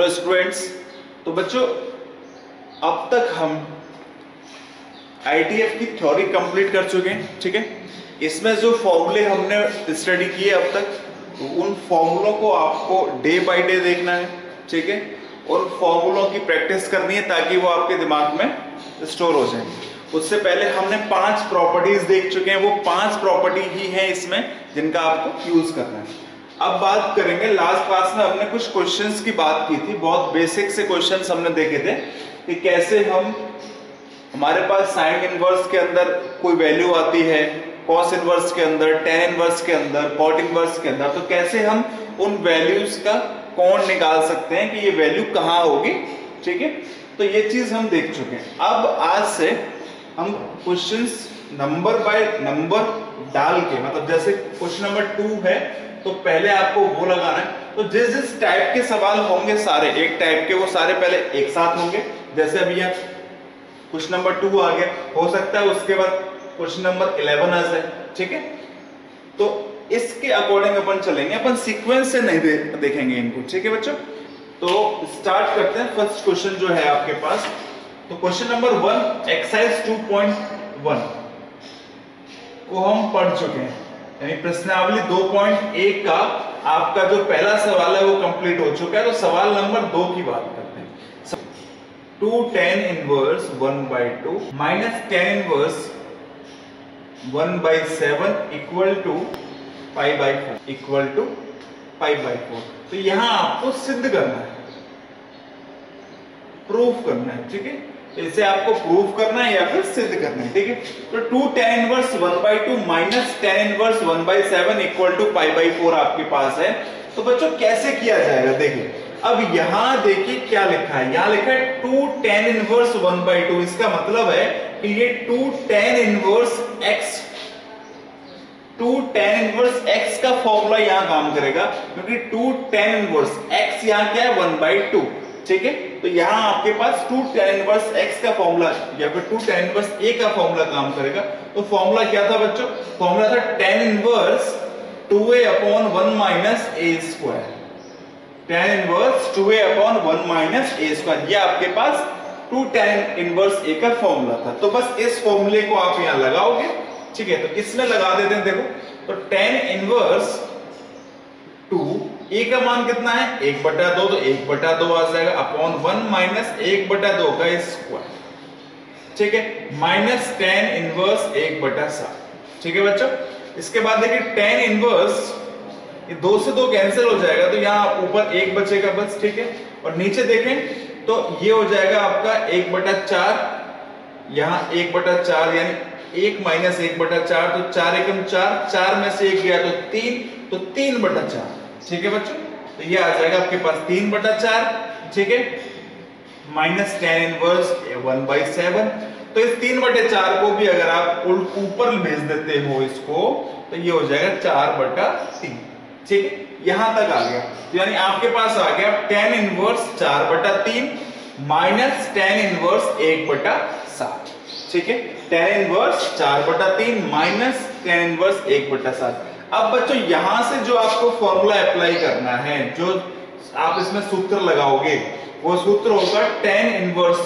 Hello students. तो बच्चों, अब तक हम आईटीएफ की थ्योरी कंप्लीट कर चुके हैं। ठीक है, इसमें जो फॉर्मूले हमने स्टडी किए अब तक, उन फॉर्मूलों को आपको डे बाय डे देखना है। ठीक है, और फॉर्मूलों की प्रैक्टिस करनी है ताकि वो आपके दिमाग में स्टोर हो जाए। उससे पहले हमने 5 प्रॉपर्टीज देख चुके हैं, वो 5 प्रॉपर्टी ही हैं इसमें जिनका आपको यूज करना है। अब बात करेंगे, लास्ट क्लास में हमने कुछ क्वेश्चंस की बात की थी, बहुत बेसिक से क्वेश्चंस हमने देखे थे कि कैसे हमारे पास साइन इनवर्स के अंदर कोई वैल्यू आती है, कॉस इनवर्स के अंदर, टेन इनवर्स के अंदर, कॉट इनवर्स के अंदर, तो कैसे हम उन वैल्यूज का कौन निकाल सकते हैं कि ये वैल्यू कहाँ होगी। ठीक है, तो ये चीज हम देख चुके हैं। अब आज से हम क्वेश्चंस नंबर बाय नंबर डाल के, मतलब जैसे क्वेश्चन नंबर 2 है तो पहले आपको वो लगाना है। तो जिस जिस टाइप के सवाल होंगे सारे एक टाइप के, वो सारे पहले एक साथ होंगे। जैसे अभी यहाँ क्वेश्चन नंबर 2 आ गया, हो सकता है उसके बाद क्वेश्चन नंबर 11 आ जाए। ठीक है, तो इसके अकॉर्डिंग अपन चलेंगे, अपन सीक्वेंस से नहीं देखेंगे इनको। ठीक है बच्चों, तो स्टार्ट करते हैं। फर्स्ट क्वेश्चन जो है आपके पास, तो क्वेश्चन नंबर 1 एक्सरसाइज 2.1 को हम पढ़ चुके हैं, यानी प्रश्नावली 2.1 का आपका जो पहला सवाल है वो कंप्लीट हो चुका है। तो सवाल नंबर 2 की बात करते हैं। 2 tan inverse 1/2 minus tan inverse 1/7 equal to π/4 equal to π/4। तो यहां आपको सिद्ध करना है, प्रूफ करना है। ठीक है, इसे आपको प्रूफ करना है या फिर सिद्ध करना है। ठीक है, तो 2 tan inverse 1/2 minus tan inverse 1/7 equal to π/4 आपके पास है। तो बच्चों कैसे किया जाएगा, देखिए अब यहां देखिए क्या लिखा है, यहां लिखा है 2 tan इनवर्स 1/2। इसका मतलब है कि ये 2 tan inverse x, 2 tan inverse x का फॉर्मूला यहां काम करेगा, क्योंकि 2 tan इनवर्स x यहां क्या है 1/2। ठीक है, तो यहां आपके पास 2 tan इनवर्स x का फॉर्मूला या फिर 2 tan इनवर्स a का फॉर्मूला काम करेगा। तो फॉर्मूला क्या था बच्चों, फॉर्मूला था tan inverse 2a upon 1 minus a square. tan inverse 2a upon 1 minus a square, ये आपके पास 2 tan इनवर्स a का फॉर्मूला था। तो बस इस फॉर्मूले को आप यहां लगाओगे। ठीक है, तो इसमें लगा देते हैं। देखो, तो tan इनवर्स 2 a का मान कितना है 1/2, तो 1/2 आ जाएगा अपॉन 1 माइनस 1/2 का स्क्वायर। ठीक है, माइनस tan इनवर्स 1/7। ठीक है बच्चों, इसके बाद देखिए tan इनवर्स, ये 2 से 2 कैंसिल हो जाएगा, तो यहाँ ऊपर 1 बचेगा बस। ठीक है, और नीचे देखें तो ये हो जाएगा आपका 1/4, यहाँ 1/4 यानी 1 माइनस 1/4, तो 4 एकम 4, 4 में से 1 गया तो 3, तो 3/4। ठीक है बच्चों, तो ये आ जाएगा आपके पास 3/4। ठीक है, माइनस tan इनवर्स 1/7। तो इस 3/4 को भी अगर आप ऊपर भेज देते हो इसको, तो ये हो जाएगा 4/3। ठीक है, यहां तक आ गया, तो यानी आपके पास आ गया tan inverse 4/3 minus tan inverse 1/7। ठीक है, tan inverse 4/3 minus tan inverse 1/7। अब बच्चों यहां से जो आपको फॉर्मूला अप्लाई करना है, जो आप इसमें सूत्र लगाओगे, वो सूत्र होगा tan inverse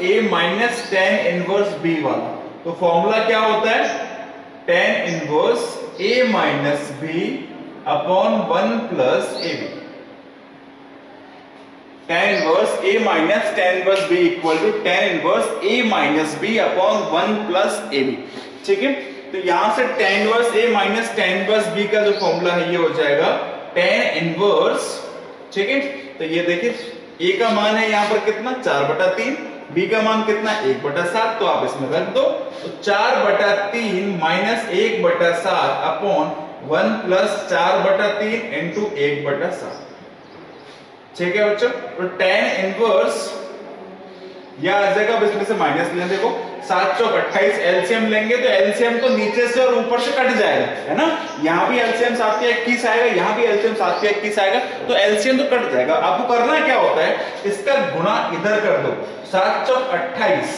a minus tan inverse b वाला। तो फॉर्मूला क्या होता है, tan inverse a minus b upon 1 plus ab। tan inverse a minus tan inverse b equal to tan inverse a minus b upon 1 plus ab। ठीक है, तो यहां से tan inverse a minus tan inverse b का जो formula है ये हो जाएगा tan इनवर्स। ठीक है, तो ये देखिए a का मान है यहां पर कितना 4/3, b का मान कितना 1/7, तो आप इसमें रख दो। तो 4/3 माइनस 1/7 अपॉन 1 प्लस 4/3 इंटू 1/7। ठीक है बच्चों, तो tan इनवर्स यह आ जाएगा, अब इसमें से माइनस लें। देखो 7 चौक 28, एलसीएम लेंगे तो एलसीएम तो नीचे से और ऊपर से कट जाएगा, है ना। यहाँ भी एलसीएम 7 के 21 आएगा, यहाँ भी एलसीएम 7 के 21 आएगा, तो एलसीएम तो कट जाएगा। आपको करना क्या होता है, इसका गुणा इधर कर दो, 7 चौक 28।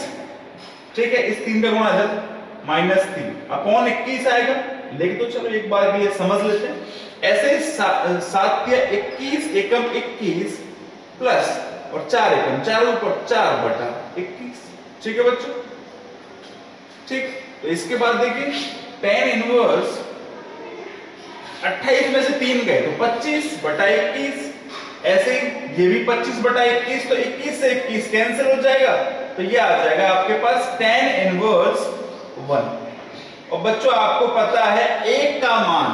ठीक है, इस 3 का गुणा इधर -3 अपॉन 21 आएगा। लेकिन तो चलो एक बार के लिए समझ लेते हैं। ऐसे 7 या 21 एकम 21 प्लस और 4 एकम 4 ऊपर 4 बटा 21। ठीक है बच्चों, ठीक। तो इसके बाद देखिए tan इनवर्स 28 में से 3 गए तो 25 बटा 21। ऐसे ही ये भी 25 बटा 21, तो 21 से 21 कैंसिल हो जाएगा, तो ये आ जाएगा आपके पास tan इनवर्स 1। और बच्चों आपको पता है एक का मान,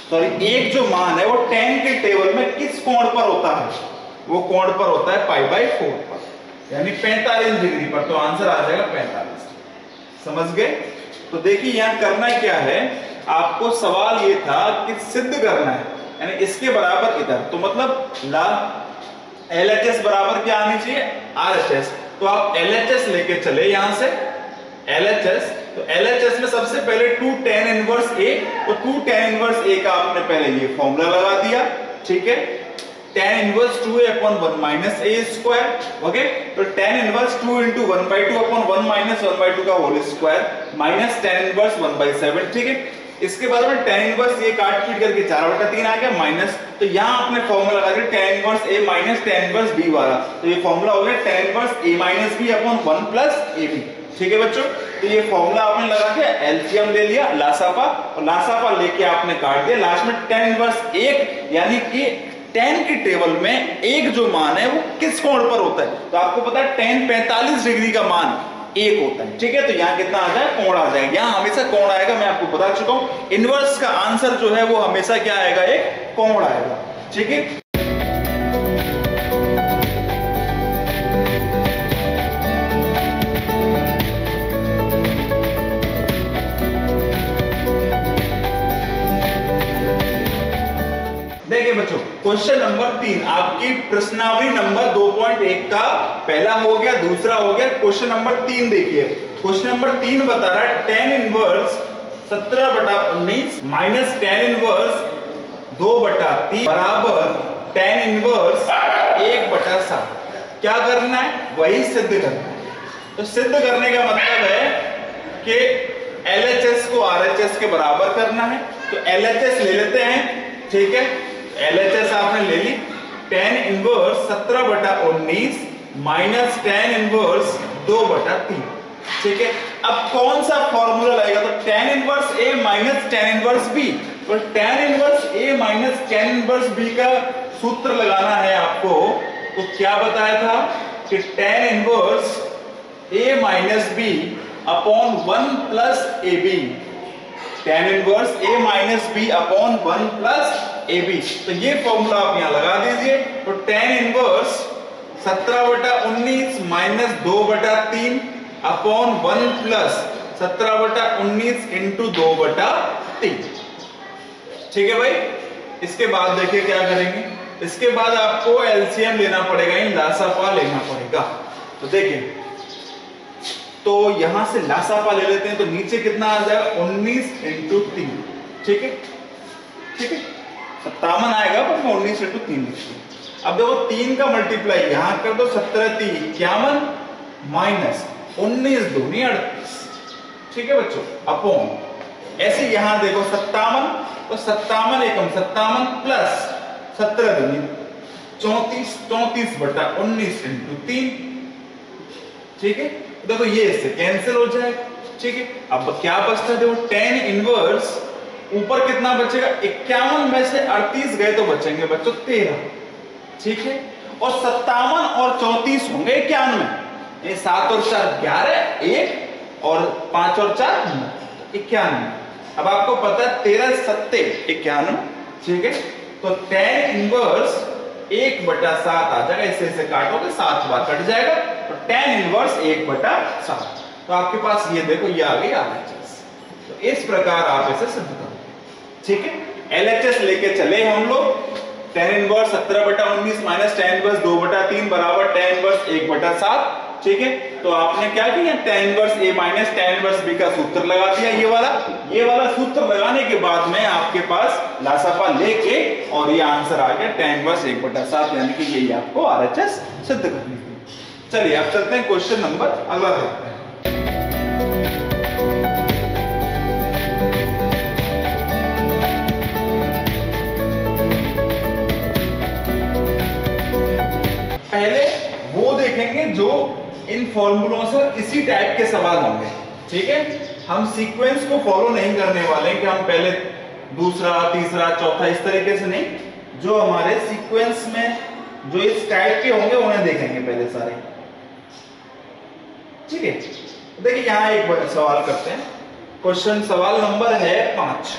सॉरी एक जो मान है वो tan के टेबल में किस कोण पर होता है, वो कोण पर होता है π/4 पर, यानी 45 डिग्री पर। तो आंसर आ जाएगा 45। समझ गए? तो देखिए यहां करना क्या है, आपको सवाल ये था कि सिद्ध करना है, यानी इसके बराबर इधर, तो मतलब LHS बराबर क्या आनी चाहिए, RHS। तो आप LHS लेके चले यहां से LHS, तो LHS में सबसे पहले 2 tan इनवर्स A, तो 2 tan इनवर्स A का आपने पहले ये फॉर्मूला लगा दिया। ठीक है, tan inverse 2a/1 minus a square. Okay, तो tan इनवर्स 2 into 1/2/1 माइनस 1/2 का whole square minus tan inverse 1/7। ठीक है, इसके बाद में tan इनवर्स ये काट पीट करके 4/3 आ गया माइनस, तो यहां आपने फॉर्मूला लगा दिया tan inverse a minus tan inverse b वाला, तो ये फॉर्मूला हो गया tan inverse a minus b/1 plus ab। ठीक है बच्चों, तो ये फॉर्मूला आपने लगा के एलसीएम ले लिया, लासापा, और लासापा लेके आपने काट दिया, लास्ट में tan इनवर्स 1, यानी कि tan की टेबल में एक जो मान है वो किस कोण पर होता है, तो आपको पता है tan 45 डिग्री का मान 1 होता है। ठीक है, तो यहाँ कितना आ जाए, कोण आ जाएगा, यहाँ हमेशा कोण आएगा, मैं आपको बता चुका हूं। इनवर्स का आंसर जो है वो हमेशा क्या आएगा, एक कोण आएगा। ठीक है, देखिए बच्चों क्वेश्चन नंबर 3 आपकी प्रश्नावली नंबर 2.1 का पहला हो गया, दूसरा हो गया। क्वेश्चन नंबर 3 देखिए, क्वेश्चन नंबर 3 बता रहा है tan inverse 17/19 minus tan inverse 2/3 बराबर tan इनवर्स 1/7। क्या करना है, वही सिद्ध करना है। तो सिद्ध करने का मतलब है कि LHS को RHS के बराबर करना है, तो LHS ले लेते हैं। ठीक है, LHS आपने ले ली, tan inverse 17/19 minus tan inverse 2/3। ठीक है, अब कौन सा फॉर्मूला लगेगा, तो tan inverse A minus tan inverse B, तो tan inverse A minus tan inverse B का सूत्र लगाना है आपको। तो क्या बताया था कि tan inverse A minus B upon 1 plus AB, tan inverse A minus B upon 1 plus AB। तो ये फॉर्मूला आप यहां लगा दीजिए, तो tan inverse 17/19 minus 2/3 upon 1 plus 17/19 into 2/3। ठीक है भाई, इसके बाद देखिए क्या करेंगे, इसके बाद आपको एलसीएम लेना पड़ेगा, लासापा लेना पड़ेगा। तो देखिए, तो यहां से लासापा ले लेते हैं, तो नीचे कितना आ जाएगा, 19 इंटू 3। ठीक है, ठीक है, 57 आएगा, पर मैं 19 इंटू 3 लिखती हूं। अब देखो 3 का मल्टीप्लाई यहां कर दो, 17×3 51 माइनस 19 दूनी 38। ठीक है बच्चों, अपॉन ऐसे यहां देखो 57, तो 57 एकम 57 प्लस 17 दूनी 34, 34/19 इंटू 3। ठीक है, देखो ये इससे कैंसिल हो जाएगा। ठीक है, अब क्या बचता है, देखो tan इनवर्स ऊपर कितना बचेगा, 51 में से 38 गए तो बचेंगे बच्चों 13। ठीक है, और 57 और 34 होंगे 51 में, 7 और 4 11, 1 और 5 और 4 91। अब आपको पता है 13 7 91। ठीक है, तो tan इनवर्स 1/7 आ जाएगा, इसे काटोगे 7 बार कट जाएगा, तो tan इनवर्स 1/7। तो आपके पास ये देखो ये आ गई RHS। तो इस प्रकार आप इसे सिद्ध करोगे। ठीक है, LHS लेके चले हम लोग, tan inverse 17/19 minus tan inverse 2/3 बराबर tan इनवर्स 1/7। ठीक है, तो आपने क्या किया, tan inverse A minus tan inverse B का सूत्र लगा दिया, ये वाला सूत्र लगाने के बाद में आपके पास लासापा लेके और ये आंसर आ गया tan इनवर्स 1/7, यानी कि ये आपको RHS सिद्ध करनी है। चलिए अब चलते हैं क्वेश्चन नंबर अगला देखते हैं। जो इन फॉर्मूलों से इसी टाइप के सवाल होंगे, ठीक है। हम सीक्वेंस को फॉलो नहीं करने वाले कि हम पहले दूसरा तीसरा चौथा इस तरीके से नहीं, जो हमारे सीक्वेंस में जो इस टाइप के होंगे उन्हें देखेंगे पहले सारे, ठीक है। देखिए यहां एक सवाल करते हैं, क्वेश्चन सवाल नंबर है 5,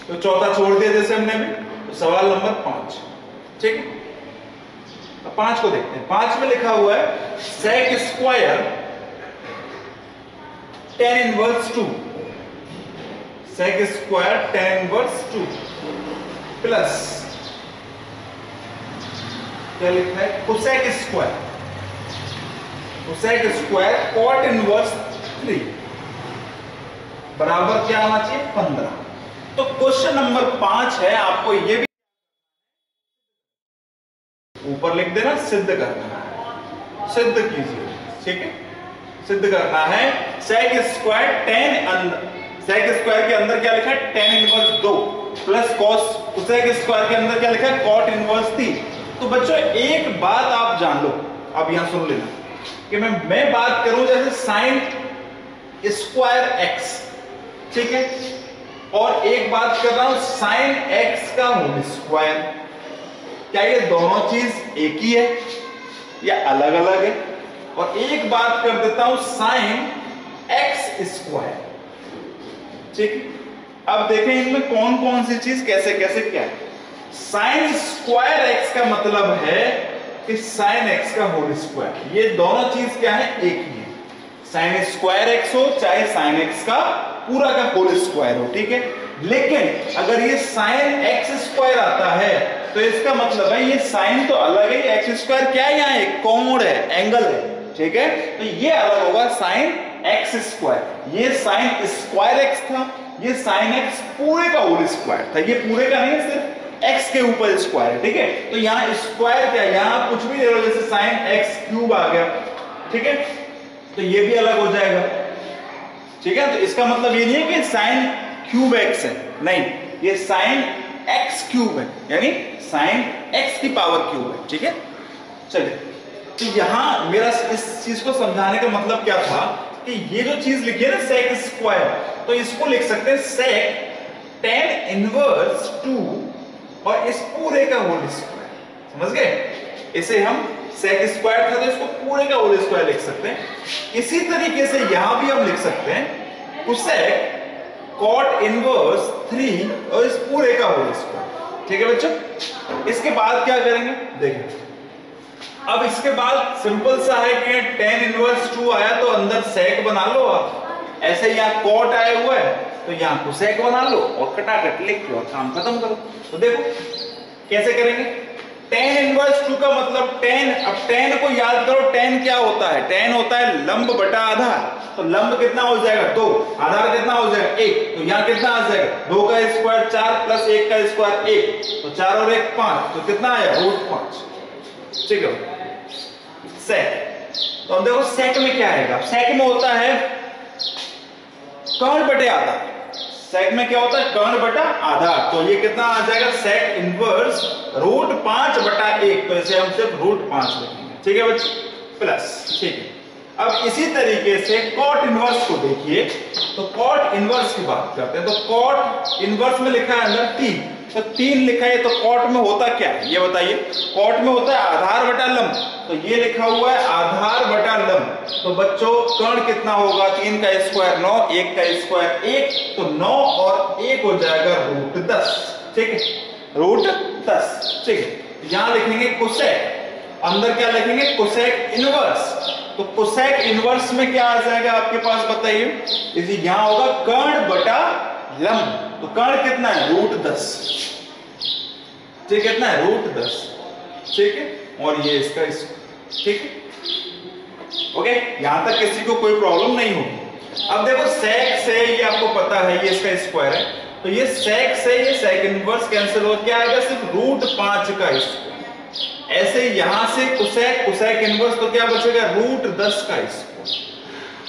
तो चौथा छोड़ दिया जैसे हमने भी, तो सवाल नंबर 5, ठीक है। 5 को देखते हैं। 5 में लिखा हुआ है sec square tan inverse 2, sec square tan inverse 2 plus क्या लिखा है cosec square, cosec square cot inverse 3 बराबर क्या आना चाहिए 15। तो क्वेश्चन नंबर 5 है, आपको ये भी ऊपर लिख देना, सिद्ध करना है, सिद्ध कीजिए, ठीक है। सिद्ध करना है sec square tan, sec square के अंदर क्या लिखा है tan inverse 2 plus cos, cosec square के अंदर क्या लिखा है कॉट इनवर्स 3। तो बच्चों एक बात आप जान लो, अब यहां सुन लेना कि मैं बात करूं जैसे साइन स्क्वायर x, ठीक है, और एक बात कर रहा हूं साइन x का होल स्क्वायर। क्या ये दोनों चीज एक ही है या अलग अलग है? और एक बात कर देता हूं साइन x स्क्वायर, ठीक है। अब देखें इनमें कौन कौन सी चीज कैसे कैसे क्या है। साइन स्क्वायर x का मतलब है कि साइन x का होल स्क्वायर, ये दोनों चीज क्या है एक ही है। साइन स्क्वायर x हो चाहे साइन x का पूरा का होल स्क्वायर हो, ठीक है। लेकिन अगर ये साइन x स्क्वायर आता है तो इसका मतलब है ये साइन तो अलग है, एक्स स्क्वायर क्या है यहाँ एक कोण है, एंगल है, ठीक है। तो ये अलग होगा साइन एक्स स्क्वायर, ये साइन स्क्वायर एक्स था, ये साइन एक्स पूरे का होल स्क्वायर था, ये पूरे का नहीं सिर्फ एक्स के ऊपर स्क्वायर है, ठीक है। तो यहाँ स्क्वायर क्या है, यहाँ कुछ भी ले लो जैसे साइन एक्स क्यूब आ गया, ठीक है, तो ये भी अलग हो जाएगा, ठीक है। तो इसका मतलब ये नहीं है कि साइन क्यूब एक्स है, नहीं, ये साइन एक्स क्यूब है, यानी साइन एक्स की पावर क्यूब है, ठीक है। चलिए, तो यहां मेरा इस चीज को समझाने का मतलब क्या था कि ये जो चीज लिखी है ना सेक स्क्वायर, तो इसको लिख सकते हैं सेक tan इनवर्स 2 और इस पूरे का होल स्क्वायर, समझ गए। इसे हम सेक स्क्वायर था तो इसको पूरे का होल स्क्वायर लिख सकते हैं। इसी तरीके से यहां भी हम लिख सकते हैं कोसेक कॉट इनवर्स 3 और इस पूरे का होल स्क्वायर, ठीक है बच्चों। इसके बाद क्या करेंगे देखिए, अब इसके बाद सिंपल सा है कि tan इनवर्स 2 आया तो अंदर सेक बना लो आप, ऐसे यहाँ कॉट आया हुआ है तो यहाँ कोसेक बना लो और कटाकट लिख लो और काम खत्म करो। तो देखो कैसे करेंगे, tan इनवर्स 2 का मतलब tan, अब tan को याद करो, tan क्या होता है, tan होता है लंब बटा आधार, तो लंब कितना हो जाएगा 2, आधार कितना हो जाएगा 1, तो यहाँ कितना आ जाएगा 2 का स्क्वायर 4 प्लस 1 का स्क्वायर 1, तो 4 और 1 5, तो कितना आया √5, ठीक है। सेक, तो अब देखो सेक में क्या आएगा, सेक में होता है कर्ण बटे आधार, सेक में क्या होता है कर्ण बटा आधार, तो ये कितना आ जाएगा सेक इनवर्स √5 बटा 1, तो इसे हम सिर्फ √5 लिखेंगे, ठीक है बच्चे, प्लस, ठीक है। अब इसी तरीके से कॉट इनवर्स को देखिए, तो कॉट इनवर्स की बात करते हैं, तो कॉट इनवर्स में लिखा है अंदर 3, तो 3 लिखा है, तो कॉट में होता क्या है ये बताइए, कॉट में होता है आधार बटा लंब, तो ये लिखा हुआ है आधार बटा लंब, तो बच्चों कर्ण कितना होगा 3 का स्क्वायर 9, 1 का स्क्वायर 1, तो 9 और 1 हो जाएगा √10, ठीक है, √10, ठीक है। यहां लिखेंगे कोसेक, अंदर क्या लिखेंगे कोसेक इनवर्स, तो कोसेक इनवर्स में क्या आ जाएगा आपके पास बताइए, इसी यहां होगा कर्ण बटा लंब, तो कर्ण कितना है √10, ठीक है, कितना है √10, ठीक है, और ये इसका ठीक है, ओके, यहां तक किसी को कोई प्रॉब्लम नहीं होगी। अब देखो सेक से ये आपको पता है ये इसका स्क्वायर है, तो ये सेक से ये सेक इनवर्स कैंसिल हो क्या आएगा सिर्फ √5 का स्क्वायर, ऐसे यहां से कोसेक, कोसेक इनवर्स तो क्या बचेगा √10 का स्क्वायर,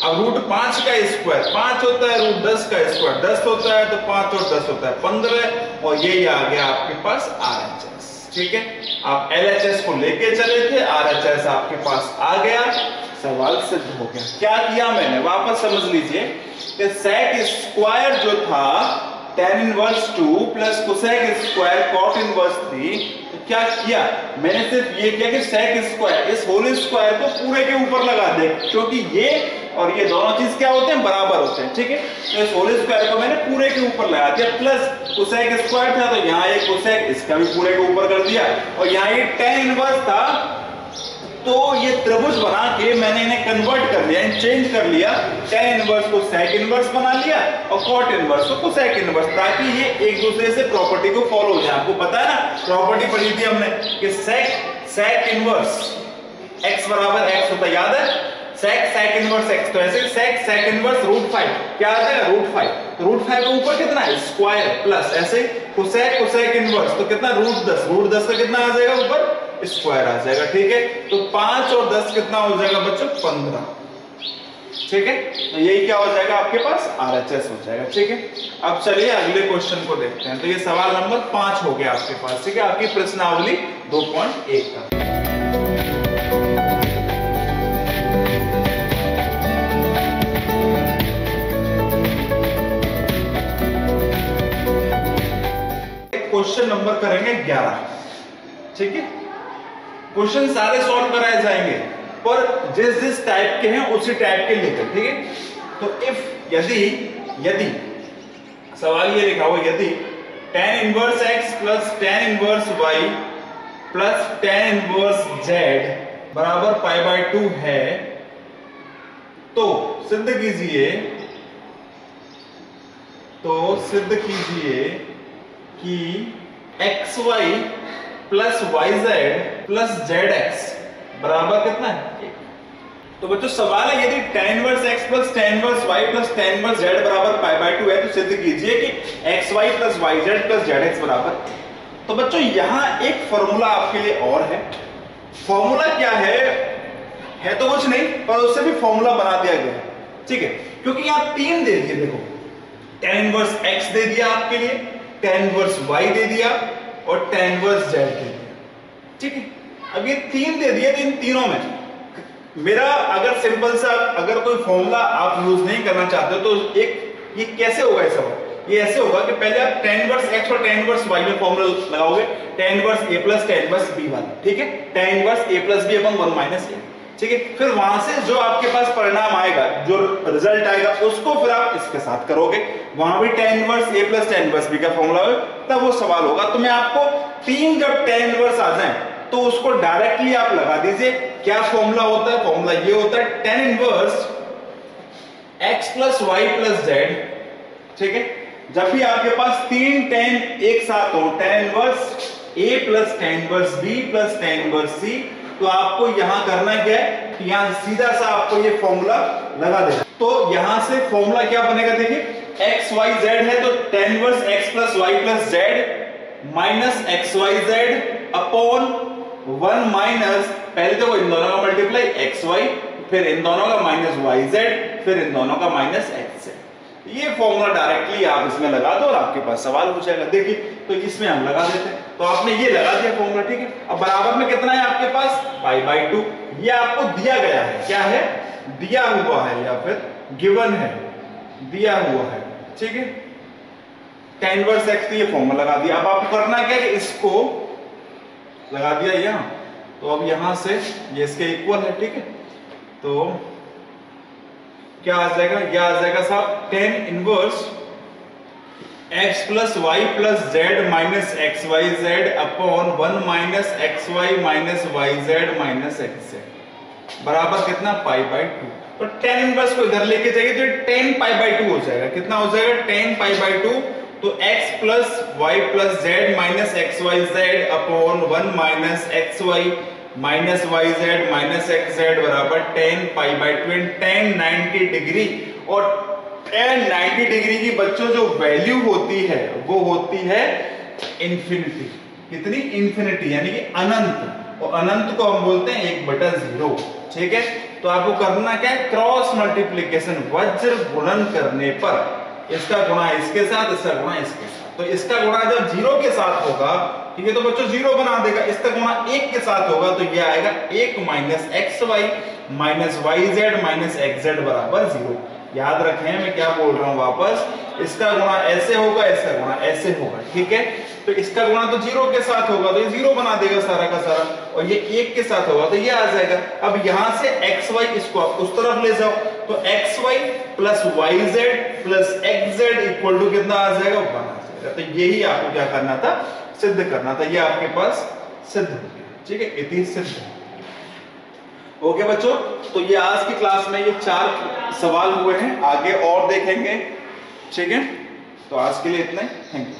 अब √5 का स्क्वायर 5 होता है, √10 का स्क्वायर 10 होता है, तो 5 और 10 होता है 15, और ये आ गया आपके पास RHS, ठीक है। आप LHS को लेके चले थे, RHS आपके पास आ गया, सवाल सिद्ध हो गया। क्या किया मैंने, वापस समझ लीजिए कि सेक स्क्वायर जो था tan inverse 2 plus cosec square cot inverse 3, तो क्या किया मैंने, सिर्फ ये किया कि सेक स्क्वायर इस होल स्क्वायर को पूरे के ऊपर लगा दे, क्योंकि ये और ये दोनों चीज क्या होते हैं, बराबर होते हैं, ठीक है। तो इस होल स्क्वायर को मैंने पूरे के ऊपर लगा दिया, प्लस कोसेक स्क्वायर था तो यहाँ एक कोसेक, इसका भी पूरे के ऊपर कर दिया, और यहाँ ये tan इनवर्स था तो ये त्रिभुज बना के मैंने इन्हें कन्वर्ट कर लिया, चेंज कर लिया, tan इनवर्स को sec इनवर्स बना लिया और cot इनवर्स को cosec इनवर्स, ताकि ये एक दूसरे से प्रॉपर्टी को फॉलो हो जाए। आपको पता है ना, प्रॉपर्टी पढ़ी थी हमने कि sec इनवर्स x बराबर x होता है, याद है, sec इनवर्स x, तो ऐसे sec इनवर्स √5 क्या आ जाएगा, √5, तो √5 के ऊपर कितना है, स्क्वायर, प्लस ऐसे cosec इनवर्स तो कितना, √10 का कितना आ जाएगा ऊपर, स्क्वायर आ जाएगा, ठीक है। तो 5 और 10 कितना हो जाएगा बच्चों, 15, ठीक है। तो यही क्या हो जाएगा आपके पास, RHS हो जाएगा, ठीक है। अब चलिए अगले क्वेश्चन को देखते हैं। तो ये सवाल नंबर 5 हो गया आपके पास, ठीक है, आपकी प्रश्नावली 2.1 का। क्वेश्चन नंबर करेंगे 11, ठीक है। क्वेश्चन सारे सॉल्व कराए जाएंगे, पर जिस टाइप के हैं उसी टाइप के लेकर, ठीक है। तो इफ यदि सवाल ये लिखा हुआ, यदि tan inverse x plus tan inverse y plus tan inverse z बराबर π/2 है, तो सिद्ध कीजिए कि xy plus yz plus zx बराबर कितना है। तो बच्चों सवाल है, यदि tan inverse x plus tan inverse y plus tan inverse z बराबर π/2 है, तो सिद्ध कीजिए कि xy plus yz plus zx बराबर। तो बच्चों यहां एक फॉर्मूला आपके लिए और है। फॉर्मूला क्या है तो कुछ नहीं, पर उससे भी फॉर्मूला बना दिया गया, ठीक है, क्योंकि यहां 3 दे दिए, देखो tan इनवर्स x दे दिया आपके लिए, tan इनवर्स y दे दिया और tan इनवर्स z दे दिया, ठीक है। अब ये 3 दे दिए, तो इन तीनों में मेरा अगर सिंपल सा अगर कोई फॉर्मूला आप यूज नहीं करना चाहते तो ये कैसे होगा, ऐसा ये ऐसे होगा कि पहले आप tan इनवर्स x और tan इनवर्स y में फॉर्मूला लगाओगे, tan inverse a plus tan inverse b वाला, ठीक है, tan inverse a plus b upon 1 minus a, ठीक है। फिर वहां से जो आपके पास परिणाम आएगा, जो रिजल्ट आएगा, उसको फिर आप इसके साथ करोगे, वहां भी tan inverse a plus tan inverse b का फॉर्मूला होगा, तब वो सवाल होगा। तो मैं आपको 3 जब tan इनवर्स आ जाए तो उसको डायरेक्टली आप लगा दीजिए। क्या फॉर्मूला होता है, फॉर्मूला ये होता है tan inverse x plus y plus z, ठीक है। जब भी आपके पास 3 tan एक साथ हो, tan inverse a plus tan inverse b plus tan inverse c, तो आपको यहां करना क्या है कि यहां सीधा सा आपको ये फॉर्मूला लगा देना। तो यहां से फॉर्मूला क्या बनेगा, देखिए x y z है तो tan inverse x plus y plus z minus x y z upon 1 minus, पहले तो इन दोनों का मल्टीप्लाई xy, फिर इन दोनों का माइनस yz, फिर इन दोनों का माइनस xz। ये फॉर्मूला डायरेक्टली आप इसमें लगा दो और आपके पास सवाल हो जाएगा। देखिए तो इसमें हम लगा देते हैं, तो आपने ये लगा दिया फॉर्मूला, ठीक है। अब बराबर में कितना है आपके पास, π/2, ये आपको दिया गया है, क्या है, दिया हुआ है या फिर गिवन है, दिया हुआ है, ठीक है। tan इनवर्स x, ये फॉर्मूला लगा दिया। अब आपको करना क्या है, इसको लगा दिया यहां, तो अब यहां से ये इसके इक्वल है, ठीक है। तो क्या आ जाएगा, यह आ जाएगा साहब tan inverse x plus y plus z minus x y z upon 1 minus x y minus y z minus x z बराबर कितना, π/2। तो tan इनवर्स को इधर लेके जाइए तो tan π/2 हो जाएगा। कितना हो जाएगा, tan π/2। तो x plus y plus z minus x y z upon 1 minus x y minus y z minus x z बराबर tan π/2। tan 90 डिग्री, और tan 90 डिग्री की बच्चों जो वैल्यू होती है वो होती है इंफिनिटी। कितनी, इंफिनिटी, यानी कि अनंत, और अनंत को हम बोलते हैं 1/0, ठीक है। तो आपको करना क्या है, क्रॉस मल्टीप्लिकेशन, वज्र गुणन करने पर इसका गुणा इसके साथ, इसका गुणा इसके साथ। तो इसका गुणा जब 0 के साथ होगा ठीक है, तो बच्चों 0 बना देगा, इसका गुणा 1 के साथ होगा तो ये आएगा 1 minus x y minus y z minus x z बराबर 0। याद रखें मैं क्या बोल रहा हूं वापस, इसका गुणा ऐसे होगा, इसका गुणा ऐसे होगा, ठीक है, तो इसका गुणा तो 0 के साथ होगा तो ये 0 बना देगा सारा का सारा, और ये 1 के साथ होगा तो ये आ जाएगा। अब यहां से एक्स वाई इसको आप उस तरफ ले जाओ तो x y plus y z plus x z equal to कितना आ जाएगा, 1 आ जाएगा। तो यही आपको क्या करना था, सिद्ध करना था, ये आपके पास सिद्ध हो गया, ठीक है, इति सिद्ध। ओके बच्चों, तो ये आज की क्लास में ये 4 सवाल हुए हैं, आगे और देखेंगे, ठीक है, तो आज के लिए इतना ही, थैंक यू।